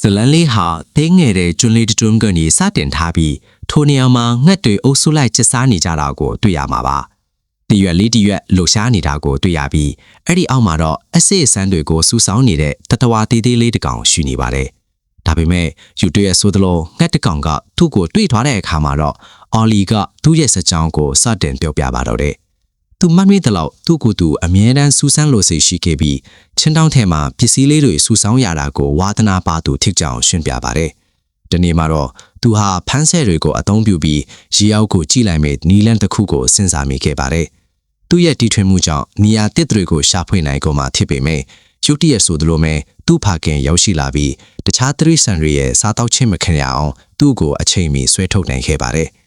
လန်လေးဟာတင်းငယ်တဲ့ကျွန်းလေးတွန်းကနေစတင်ထားပြီးထိုနေရာမှာငှက်တွေအုပ်စုလိုက်ကျစားနေကြတာကိုတွေ့ရမှာပါ။တရွက်လေးတရွက်လှူရှားနေတာကိုတွေ့ရပြီးအဲ့ဒီအောက်မှာတော့အစစ်အဆန်းတွေကိုစူဆောင်းနေတဲ့တတဝါသေးသေးလေးတစ်ကောင်ရှိနေပါတယ်။ဒါပေမဲ့ယူတွေ့ရဆိုသလိုငှက်တစ်ကောင်ကသူ့ကိုတွေ့ထွားတဲ့အခါမှာတော့အော်လီကသူ့ရဲ့စကြောင်းကိုစတင်ပြောပြပါတော့တယ်။သူမှတ်မိသလောက်သူ့ကိုယ်သူအမြဲတမ်းစူးစမ်းလို့စိတ်ရှိခဲ့ပြီးချင်းတောင်းထဲမှာပစ္စည်းလေးတွေစူဆောင်းရတာကိုဝါသနာပါသူထစ်ကြောင်ရှင်းပြပါတယ်။ဒီနေ့မှာတော့သူဟာဖန်းဆဲတွေကိုအသုံးပြုပြီးရေအောက်ကိုကြည့်လိုက်မဲ့နီလန်တစ်ခုကိုစဉ်းစားမိခဲ့ပါတယ်။သူ့ရဲ့တီထွင်မှုကြောင့်နေရာတစ်တွေကိုရှာဖွေနိုင်ကုန်မှဖြစ်ပေမဲ့ရုတ်တရက်ဆိုသလိုမဲ့သူ့ဖခင်ရောက်ရှိလာပြီးတခြားတရိษံတွေရဲ့စားတောက်ခြင်းမခံရအောင်သူ့ကိုအချိန်မီဆွဲထုတ်နိုင်ခဲ့ပါတယ်။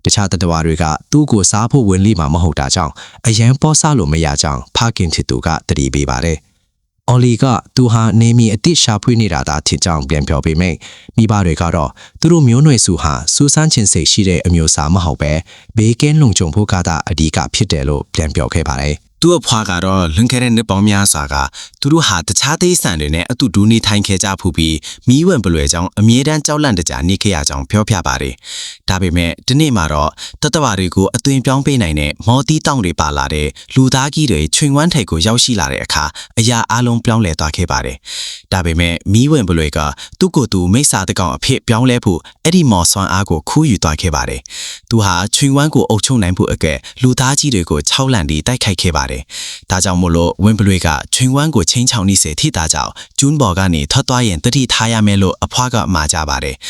တခြားတတဝါတွေကသူ့ကိုစားဖို့ဝင်လိမှာမဟုတ်တာကြောင့်အရန်ပေါ်စားလို့မရကြောင်းဖခင်ချစ်သူကတတိပေးပါတယ်။အော်လီကသူဟာနေမီအတိရှာဖွေနေတာသာထင်ကြောင်းပြန်ပြောပေမဲ့မိဘတွေကတော့သူတို့မျိုးနွယ်စုဟာစူးစမ်းခြင်းစိတ်ရှိတဲ့အမျိုးအစားမဟုတ်ပဲဘေးကင်းလုံခြုံဖို့ကသာအဓိကဖြစ်တယ်လို့ပြန်ပြောခဲ့ပါတယ်။ သူ့အဖွားကတော့လွန်ခဲ့တဲ့နှစ်ပေါင်းများစွာကသူတို့ဟာတခြားသိစံတွေနဲ့အတူတူနေထိုင်ခဲ့ကြဖူးပြီးမီးဝင်ပလွယ်ကြောင်းအမြဲတမ်းကြောက်လန့်တကြားနေခဲ့ရကြောင်းပြောပြပါတယ်။ဒါပေမဲ့ဒီနေ့မှာတော့တတဝါတွေကိုအသွင်ပြောင်းပေးနိုင်တဲ့မော်တီတောင်တွေပါလာတဲ့လူသားကြီးတွေချွင်ဝမ်းထိပ်ကိုရောက်ရှိလာတဲ့အခါအရာအလုံးပြောင်းလဲသွားခဲ့ပါတယ်။ဒါပေမဲ့မီးဝင်ပလွယ်ကသူ့ကိုယ်သူမိစ္ဆာတကောင်အဖြစ်ပြောင်းလဲဖို့အဲ့ဒီမော်ဆွမ်းအားကိုခူးယူသွားခဲ့ပါတယ်။သူဟာချွင်ဝမ်းကိုအုပ်ချုပ်နိုင်ဖို့အတွက်လူသားကြီးတွေကိုခြောက်လန့်ပြီးတိုက်ခိုက်ခဲ့ပါတယ်။ဒါကြောင့်မို့လို့ဝင်းပလွေကချွင်ဝမ်းကိုချင်းချောင်နေစေထိတာကြောင့်ဂျွန်းဘော်ကနေထွက်သွားရင်တတိထားရမယ်လို့အဖွားကမှာကြပါတယ်။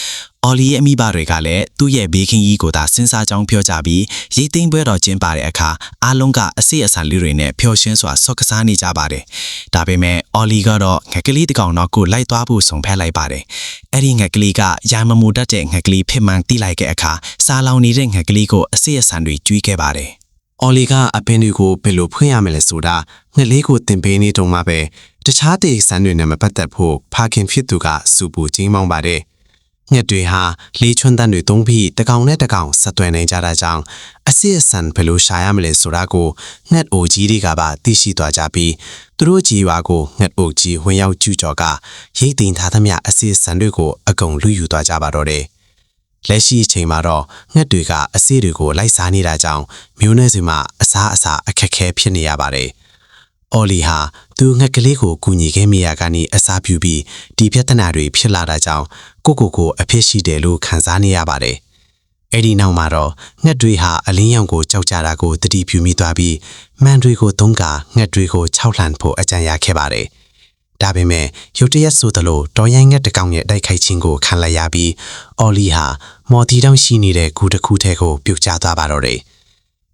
အော်လီရဲ့အမိဘတွေကလည်းသူ့ရဲ့ဘေးကင်းကြီးကိုသာစဉ်းစားကြောင်းပြောကြပြီးရိတ်သိမ်းပွဲတော်ကျင်းပတဲ့အခါအားလုံးကအစိအဆန်လေးတွေနဲ့ပျော်ရွှင်စွာဆော့ကစားနေကြပါတယ်။ဒါပေမဲ့အော်လီကတော့ငှက်ကလေးတစ်ကောင်တော့ကိုလိုက်သွားဖို့ဆုံးဖြတ်လိုက်ပါတယ်။အဲ့ဒီငှက်ကလေးကရာမမူတတ်တဲ့ငှက်ကလေးဖြစ်မှန်တိလိုက်တဲ့အခါစားလောင်နေတဲ့ငှက်ကလေးကိုအစိအဆန်တွေကျွေးခဲ့ပါတယ်။ အော်လီကအပင်တွေကိုဘယ်လိုဖွင့်ရမလဲဆိုတာငှက်လေးကိုတင်ပေးနေတုံမှာပဲတခြားတေဆန်းတွေနဲ့မပတ်သက်ဖို့ဖခင်ဖြစ်သူကစူပူကြီးမောင်းပါတယ်ငှက်တွေဟာလေးချွန်းတန်းတွေသုံးပြီးတကောင်နဲ့တကောင်ဆက်သွယ်နေကြတာကြောင့်အစစ်အဆန်ဘယ်လိုရှာရမလဲဆိုတာကိုငှက်အိုကြီးတွေကပါသိရှိသွားကြပြီးသူတို့ကြီးရွာကိုငှက်အိုကြီးဝင်ရောက်ကျူးကျော်ကရိတ်သိမ်းထားသမျှအစစ်အဆန်တွေကိုအကုန်လူယူသွားကြပါတော့တယ်လက်ရှိအချိန်မှာတော့ငှက်တွေကအစေးတွေကိုလိုက်စားနေတာကြောင့်မျိုးနွယ်စုမှာအစားအခက်ခဲဖြစ်နေရပါတယ်။အော်လီဟာသူငှက်ကလေးကိုကူညီခဲ့မိရကနေအစားပြုပြီးဒီပြဿနာတွေဖြစ်လာတာကြောင့်ကိုအဖြစ်ရှိတယ်လို့ခံစားနေရပါတယ်။အဲ့ဒီနောက်မှာတော့ငှက်တွေဟာအလင်းရောင်ကိုကြောက်ကြတာကိုတတိပြုမိသွားပြီးမှန်တွေကိုသုံးကငှက်တွေကိုခြောက်လှန့်ဖို့အကြံရခဲ့ပါတယ်။ဒါပေမဲ့ရုတ်တရက်ဆိုသလိုတော်ရိုင်းငှက်တကောင်ရဲ့တိုက်ခိုက်ခြင်းကိုခံလိုက်ရပြီးအော်လီဟာမော်တီတောင်ရှိနေတဲ့ဂူတစ်ခုထဲကိုပြုတ်ကျသွားပါတော့တယ်။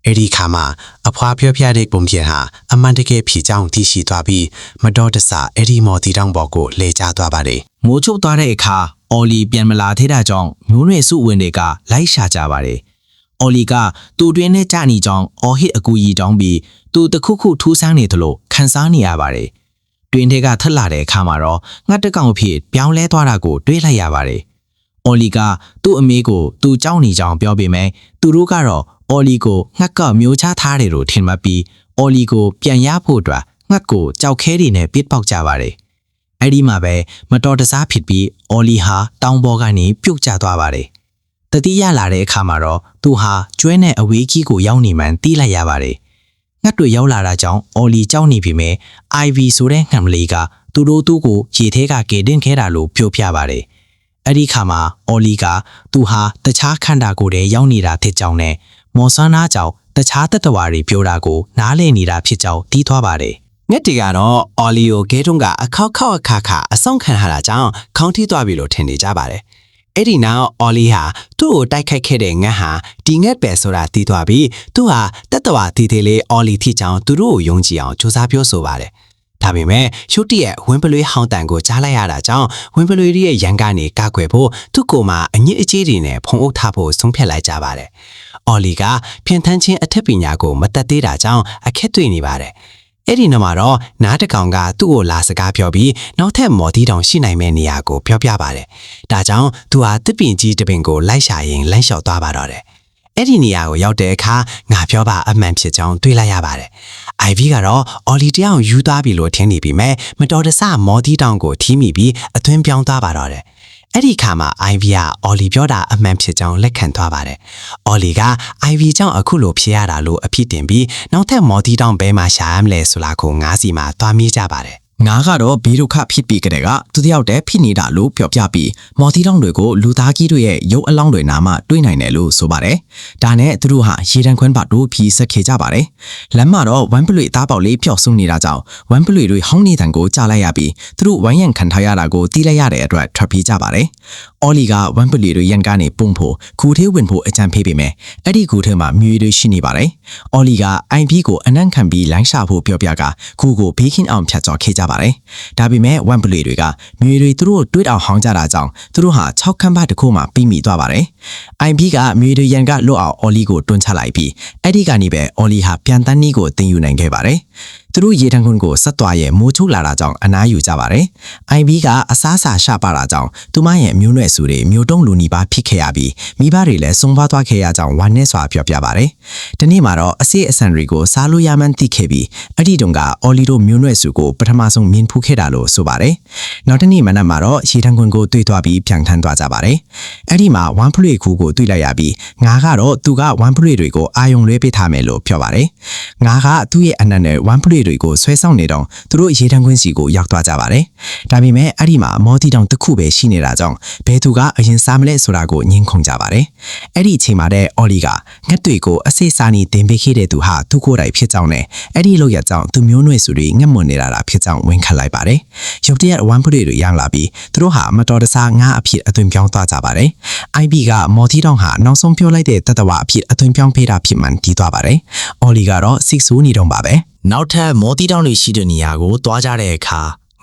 အဲ့ဒီခါမှာအဖွားပြောပြတဲ့ပုံပြင်ဟာအမှန်တကယ်ဖြေကြောင်းသိရှိသွားပြီးမတော်တဆအဲ့ဒီမော်တီတောင်ပေါ်ကိုလဲကျသွားပါတယ်။ မိုးချုပ်သွားတဲ့အခါအော်လီပြန်မလာသေးတာကြောင့်မျိုးနွယ်စုဝင်တွေကလိုက်ရှာကြပါတယ်။အော်လီကသူ့တွင်နဲ့ကြာနေကြောင်းအော်ဟစ်အကူကြီးတောင်းပြီးသူတခုခုထူးဆန်းနေသလိုခံစားနေရပါတယ်။တွင်တွေကထက်လာတဲ့အခါမှာတော့ငှက်တကောင်အဖြစ်ပြောင်းလဲသွားတာကိုတွေးလိုက်ရပါတယ်။အော်လီကသူ့အမေကိုသူကြောက်နေကြောင်းပြောပေမဲ့သူတို့ကတော့အော်လီကိုငှက်ကမျိုးချထားတယ်လို့ထင်မှတ်ပြီးအော်လီကိုပြန်ရဖို့အတွက်ငှက်ကိုကြောက်ခဲတွေနဲ့ပစ်ပေါက်ကြပါတယ်။အဲ့ဒီမှာပဲမတော်တဆဖြစ်ပြီးအော်လီဟာတောင်ပေါ်ကနေပြုတ်ကျသွားပါတယ်။တတိယလာတဲ့အခါမှာတော့သူဟာကျွဲနဲ့အဝေးကြီးကိုရောက်နေမှန်းသိလိုက်ရပါတယ်။ငှက်တွေရောက်လာတာကြောင့်အော်လီကြောက်နေပြီမဲ့အိုင်ဗီဆိုတဲ့ငှက်မလေးကသူတို့ကိုရေထဲကကယ်တင်ခဲ့တာလို့ပြောပြပါတယ်။အဲ့ဒီခါမှာအော်လီကသူဟာတခြားခန္ဓာကိုယ်ထဲရောက်နေတာဖြစ်ကြောင်းနဲ့မော်ဆန်းနာကြောင့်တခြားတတဝါတွေပြောတာကိုနားလည်နေတာဖြစ်ကြောင်းသိသွားပါတယ်။ ငှက်တွေကတော့အော်လီကိုဂဲတုံးကအခောက်အခါအဆောင်ခံရတာကြောင့်ခေါင်းထိသွားပြီလို့ထင်နေကြပါတယ်။အဲ့ဒီနောက်အော်လီဟာသူ့ကိုတိုက်ခိုက်ခဲ့တဲ့ငှက်ဟာဒီငှက်ပဲဆိုတာသိသွားပြီးသူဟာတတဝါတီသေးလေးအော်လီထိကြောင်းသူတို့ကိုယုံကြည်အောင်စူးစမ်းပြောဆိုပါတယ်။ဒါပေမဲ့ရှုပ်တရဲ့ဝင်းပလွေးဟောင်းတန်ကိုကြားလိုက်ရတာကြောင့်ဝင်းပလွေးရဲ့ရန်ကနေကာကွယ်ဖို့သူ့ကိုယ်မှာအညစ်အကြေးတွေနဲ့ဖုံးအုပ်ထားဖို့ဆုံးဖြတ်လိုက်ကြပါတယ်။အော်လီကဖြန့်ထန်းခြင်းအထက်ပညာကိုမတတ်သေးတာကြောင့်အခက်တွေ့နေပါတယ်။အဲ့ဒီနောက်မှာတော့နားတကောင်ကသူ့ကိုလာစကားပြောပြီးနောက်ထပ်မော်တီတောင်ရှိနိုင်မယ့်နေရာကိုပြောပြပါတယ်။ဒါကြောင့်သူဟာတစ်ပင်ကြီးတစ်ပင်ကိုလိုက်ရှာရင်လမ်းလျှောက်သွားပါတော့တယ်။အဲ့ဒီနေရာကိုရောက်တဲ့အခါငါပြောပါအမှန်ဖြစ်ကြောင်းတွေးလိုက်ရပါတယ်။ အိုင်ဗီကတော့အော်လီတယောက်ယူသွားပြီလို့ထင်နေပြီမဲ့မတော်တဆမော်တီတောင်ကိုထီးမိပြီးအသွင်းပြောင်းသွားပါတော့တယ်။ အဲ့ဒီခါမှာ Ivy က Ollie ပြောတာအမှန်ဖြစ်ကြောင်းလက်ခံသွားပါတယ်။ Ollie က Ivy ကြောင့်အခုလိုဖြစ်ရတာလို့အဖြစ်တင်ပြီးနောက်ထပ် Morty တောင်ဘဲမှာရှာရမလဲဆိုတာကိုငါးစီမှာတွားမိကြပါတယ်ငါကတော့ဘေးဒုက္ခဖြစ်ပြီးကြတဲ့ကသူတယောက်တည်းဖြစ်နေတာလို့ပြောပြပြီးမော်တီတောင်တွေကိုလူသားကြီးတွေရဲ့ရုပ်အလောင်းတွေနာမှတွေ့နိုင်တယ်လို့ဆိုပါတယ်။ဒါနဲ့သူတို့ဟာရေတံခွန်းပါတို့ဖြီးဆက်ခဲ့ကြပါတယ်။လမ်းမှာတော့ဝမ်ပလွေသားပေါက်လေးပျောက်ဆုံးနေတာကြောင့်ဝမ်ပလွေတွေဟောင်းနေတန်ကိုကြားလိုက်ရပြီးသူတို့ဝိုင်းရံခံထားရတာကိုတီးလိုက်ရတဲ့အတွက်ထွက်ပြေးကြပါတယ်။အော်လီကဝမ်ပလွေတွေရန်ကနေပုံဖို့ခူထဲဝင်ဖို့အကြံပေးပေမဲ့အဲ့ဒီခူထဲမှာမြွေတွေရှိနေပါတယ်။အော်လီကအိုင်ပီကိုအနံ့ခံပြီးလိုင်းရှာဖို့ပြောပြကခူကိုဘေးခင်းအောင်ဖြတ်ကျော်ခဲ့ကြပါတယ်။ဒါပေမဲ့ဝမ်ပလွေတွေကမြွေတွေသူတို့တွေ့အောင်ဟောင်းကြတာကြောင့်သူတို့ဟာ6ခန်းပါတစ်ခုမှပြီးမိသွားပါတယ်။အိုင်ပီကမြွေတွေရန်ကလွတ်အောင်အော်လီကိုတွန်းချလိုက်ပြီးအဲ့ဒီကနေပဲအော်လီဟာပြန်တန်းနီးကိုတင်ယူနိုင်ခဲ့ပါတယ်။သူတို့ရေတံခွန်းကိုဆက်သွားရဲ့မိုးချုပ်လာတာကြောင့်အနားယူကြပါတယ်။အိုင်ပီကအစားအစာရှာပါတာကြောင့်သူမရဲ့မျိုးနွယ်စုတွေမျိုးတုံးလူနီပါဖြစ်ခဲ့ရပြီးမိဘတွေလည်းဆုံးပါသွားခဲ့ရကြောင်းဝမ်းနည်းစွာပြောပြပါတယ်။ဒီနေ့မှာတော့အစီအစံတွေကိုစားလို့ရမှန်းသိခဲ့ပြီးအဲ့ဒီတုန်းကအော်လီတို့မျိုးနွယ်စုကိုပထမဆုံးမြင်ဖူးခဲ့တာလို့ဆိုပါတယ်။နောက်တစ်နေ့မနက်မှာတော့ရေတံခွန်းကိုတွေ့သွားပြီးပြန်ထမ်းသွားကြပါတယ်။အဲ့ဒီမှာဝမ်ဖလွေခူကိုတွေ့လိုက်ရပြီးငါကတော့သူကဝမ်ဖလွေတွေကိုအာယုံလွဲပေးထားမယ်လို့ပြောပါတယ်။ငါကသူ့ရဲ့အနက်နဲ့ဝမ်ဖလွေတွေကိုဆွဲဆောင်နေတော့သူတို့ရေတံခွန်းစီကိုရောက်သွားကြပါတယ်။ဒါပေမဲ့အဲ့ဒီမှာမော်တီတောင်တစ်ခုပဲရှိနေတာကြောင့်ဘယ်သူကအရင်စားမလဲဆိုတာကိုညှင်းခုန်ကြပါတယ်။အဲ့ဒီအချိန်မှာတဲ့အော်လီကငှက်တွေကိုအစိစာနီတင်ပေးခဲ့တဲ့သူဟာသူကိုယ်တိုင်ဖြစ်ကြောင်းနဲ့အဲ့ဒီလောက်ရကြောင်းသူမျိုးနွယ်စုတွေငှက်မွန်နေတာဖြစ်ကြောင်းဝန်ခံလိုက်ပါတယ်။ရုပ်တရက်ဝမ်ဖလွေတွေရောက်လာပြီးသူတို့ဟာမတော်တဆငါအဖြစ်အသွင်ပြောင်းသွားကြပါတယ်။ IB ကမော်တီတောင်ဟာနောက်ဆုံးပြောလိုက်တဲ့တတဝအဖြစ်အသွင်ပြောင်းပေးတာဖြစ်မှန်တည်သွားပါတယ်။အော်လီကတော့စိတ်ဆိုးနေတော့ပါပဲ။နောက်ထပ်မော်တီတောင်တွေရှိတဲ့နေရာကိုတွားကြတဲ့အခ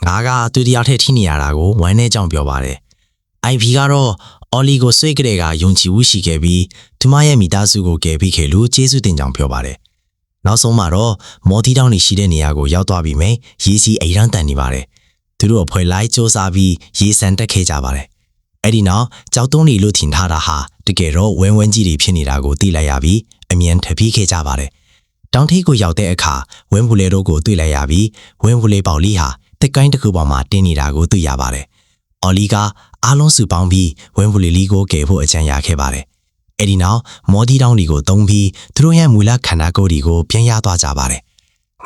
ါငါကသူတယောက်ထက်ထိနေရတာကိုဝမ်းနဲ့ကြောင်ပြောပါတယ်။ IB ကတော့အော်လီကိုဆွေးကြတဲ့ကယုံကြည်မှုရှိခဲ့ပြီးသူမရဲ့မိသားစုကိုကယ်ပေးခဲ့လို့ကျေးဇူးတင်ကြောင်းပြောပါတယ်။နောက်ဆုံးမှာတော့မော်တီတောင်တွေရှိတဲ့နေရာကိုရောက်သွားပြီးမြဲရေစီအိမ်ရန်တန်နေပါတယ်။သူတို့အဖွဲလိုက်စ조사ပြီးရေစံတက်ခဲ့ကြပါတယ်။အဲ့ဒီနောက်ကြောက်တုံးတွေလို့ထင်ထားတာဟာတကယ်တော့ဝင်းကြီးတွေဖြစ်နေတာကိုသိလိုက်ရပြီးအမြန်ထပြေးခဲ့ကြပါတယ်။တောင်ထိပ်ကိုရောက်တဲ့အခါဝင်းဘူးလေတို့ကိုတွေ့လိုက်ရပြီးဝင်းဘူးလေပေါလီဟာတက်ကိုင်းတစ်ခုပေါ်မှာတင်းနေတာကိုတွေ့ရပါတယ်။အော်လီကအားလုံးစုပေါင်းပြီးဝင်းဘူးလေလီကိုကယ်ဖို့အကြံရခဲ့ပါတယ်။အဲ့ဒီနောက်မော်ဒီတောင်တွေကိုတုံးပြီးသူတို့ရဲ့မူလခန္ဓာကိုယ်တွေကိုပြန်ရသွားကြပါတယ်။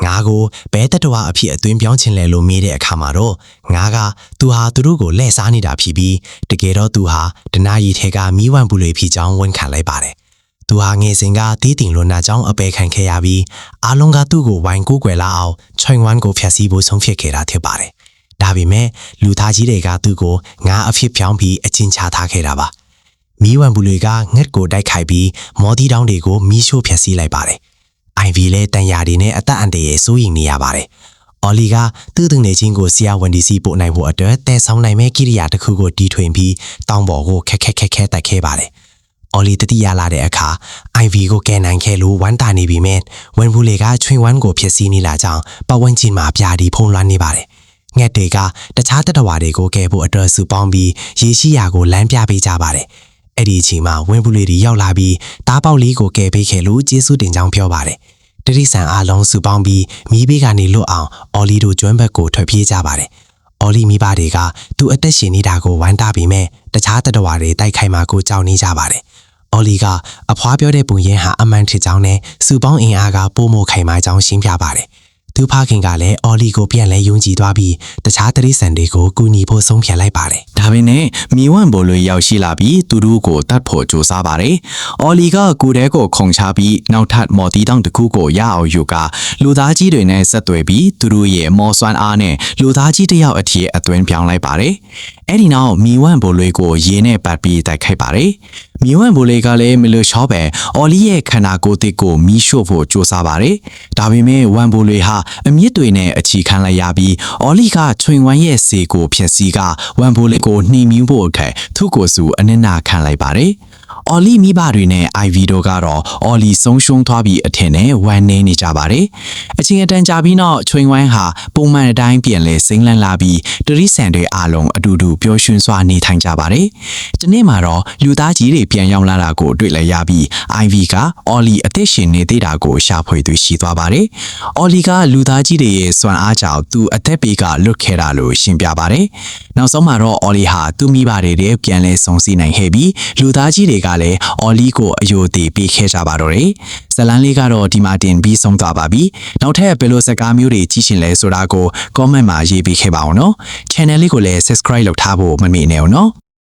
ငါကိုဘဲတတဝအဖြစ်အသွင်ပြောင်းခြင်းလဲလို့မေးတဲ့အခါမှာတော့ငါကသူဟာသူတို့ကိုလှည့်စားနေတာဖြစ်ပြီးတကယ်တော့သူဟာဒနာရီထဲကမီးဝမ်းဘူးလေဖြစ်ကြောင်းဝန်ခံလိုက်ပါတယ်။သူဟာငယ်စဉ်ကတီးတင်လွန်နာကြောင်းအပေခံခဲ့ရပြီးအားလုံးကသူ့ကိုဝိုင်းကိုကွယ်လာအောင်ချွင်ဝမ်းကိုဖျက်ဆီးဖို့ဆုံးဖြတ်ခဲ့တာဖြစ်ပါတယ်။ဒါပေမဲ့လူသားကြီးတွေကသူ့ကိုငါအဖြစ်ဖြောင်းပြီးအချင်းချထားခဲ့တာပါ။မီးဝမ်းဘူးလေကငှက်ကိုတိုက်ခိုက်ပြီးမော်ဒီတောင်တွေကိုမီးရှို့ဖျက်ဆီးလိုက်ပါတယ်။ IV လဲတန်ရာတွေနဲ့အသက်အန္တရာယ်စိုးရိမ်နေရပါတယ်။အော်လီကသူ့သူငယ်ချင်းကိုဆရာဝန်ဒီစီပို့နိုင်ဖို့အတွက်တဲဆောင်နိုင်မဲ့ကိရိယာတစ်ခုကိုတီထွင်ပြီးတောင်ပေါ်ကိုခက်တိုက်ခဲ့ပါတယ်။အော်လီတတိယလာတဲ့အခါ IV ကိုကယ်နိုင်ခဲ့လို့ဝမ်းတာနေပြီမဲ့ဝန်ဘူးလေကချွင်ဝမ်းကိုဖြစ်စီနေလာကြောင်းပတ်ဝန်းကျင်မှာပြာဒီဖုံးလွှမ်းနေပါတယ်။ငှက်တွေကတခြားတတဝါတွေကိုကယ်ဖို့အတွက်စုပေါင်းပြီးရေရှိရာကိုလမ်းပြပေးကြပါတယ်။အဲ့ဒီအချိန်မှာဝင်းဘူးလေးတွေရောက်လာပြီးတားပေါက်လေးကိုကယ်ပေးခဲ့လို့ကျေးဇူးတင်ကြောင်းပြောပါတယ်။တတိဆန်အားလုံးစုပေါင်းပြီးမီးဘေးကနေလွတ်အောင်အော်လီတို့ကျွမ်းဘက်ကိုထွက်ပြေးကြပါတယ်။အော်လီမိဘတွေကသူ့အသက်ရှင်နေတာကိုဝမ်းတာပြီးမဲ့တခြားတတဝါတွေတိုက်ခိုက်မှကိုကြောက်နေကြပါတယ်။အော်လီကအဖွားပြောတဲ့ပုံရင်းဟာအမှန်ထစ်ကြောင်းနဲ့စုပေါင်းအင်အားကပိုမိုခိုင်မာကြောင်းရှင်းပြပါတယ်။သူဖခင်ကလည်းအော်လီကိုပြန်လဲယုံကြည်သွားပြီးတခြားတရိษံတွေကိုကူညီဖို့ဆုံးဖြတ်လိုက်ပါတယ်။ဒါပေမဲ့မီဝမ်ဘိုလိုရောက်ရှိလာပြီးသူတို့ကိုတတ်ဖို့ကြိုးစားပါတယ်။အော်လီကကိုယ်တဲကိုခုံချပြီးနောက်ထပ်မော်တီတောင်တစ်ခုကိုရအောင်ယူကလူသားကြီးတွေနဲ့ဆက်သွယ်ပြီးသူတို့ရဲ့မော်စွမ်းအားနဲ့လူသားကြီးတစ်ယောက်အထိအသွင်ပြောင်းလိုက်ပါတယ်။အဲ့ဒီနောက်မီဝမ်ဘိုလိုကိုရေနဲ့ပတ်ပြီးတိုက်ခိုက်ပါတယ်။မီဝမ်ဘိုလိုကလည်းမလို့ချောပဲအော်လီရဲ့ခန္ဓာကိုယ်တစ်ကိုမီးရှို့ဖို့ကြိုးစားပါတယ်။ဒါပေမဲ့ဝမ်ဘိုလိုဟာအမြင့်တွေနဲ့အချီခံလိုက်ရပြီးအော်လီကချွင်ဝမ်းရဲ့စေကိုဖျက်ဆီးကဝမ်ဘိုလိုကိုနှိမ်မြူးဖို့အခက်သူ့ကိုယ်စုအနစ်နာခံလိုက်ပါတယ်။ အော်လီမိဘတွေနဲ့ IV တို့ကတော့အော်လီဆုံးရှုံးသွားပြီးအထင်နဲ့ဝမ်းနည်းနေကြပါတယ်။အချင်းအတန်ကြာပြီးနောက်ချွင်ဝိုင်းဟာပုံမှန်အတိုင်းပြန်လဲစိမ့်လန်းလာပြီးတရိษံတွေအားလုံးအတူတူပျော်ရွှင်စွာနေထိုင်ကြပါတယ်။ဒီနေ့မှာတော့လူသားကြီးတွေပြန်ရောက်လာတာကိုတွေ့လဲရပြီး IV ကအော်လီအသက်ရှင်နေသေးတာကိုရှာဖွေသူရှိသွားပါတယ်။အော်လီကလူသားကြီးတွေရဲ့စွမ်းအားကြောင့်သူအသက်ပေးကလွတ်ခဲ့တာလို့ရှင်းပြပါတယ်။နောက်ဆုံးမှာတော့အော်လီဟာသူ့မိဘတွေနဲ့ပြန်လဲဆုံစည်းနိုင်ခဲ့ပြီးလူသားကြီးတွေကလည်းအော်လီကိုအယိုသေးပေးခဲ့ကြပါတော့တယ်။ဇလန်လေးကတော့ဒီမှာတင်ပြီးဆုံးသွားပါပြီ။နောက်ထပ်ဘယ်လိုစကားမျိုးတွေကြည့်ရှင်လဲဆိုတာကို comment မှာရေးပေးခဲ့ပါအောင်နော်။ channel လေးကိုလည်း subscribe လုပ်ထားဖို့မမေ့နဲ့အောင်နော်။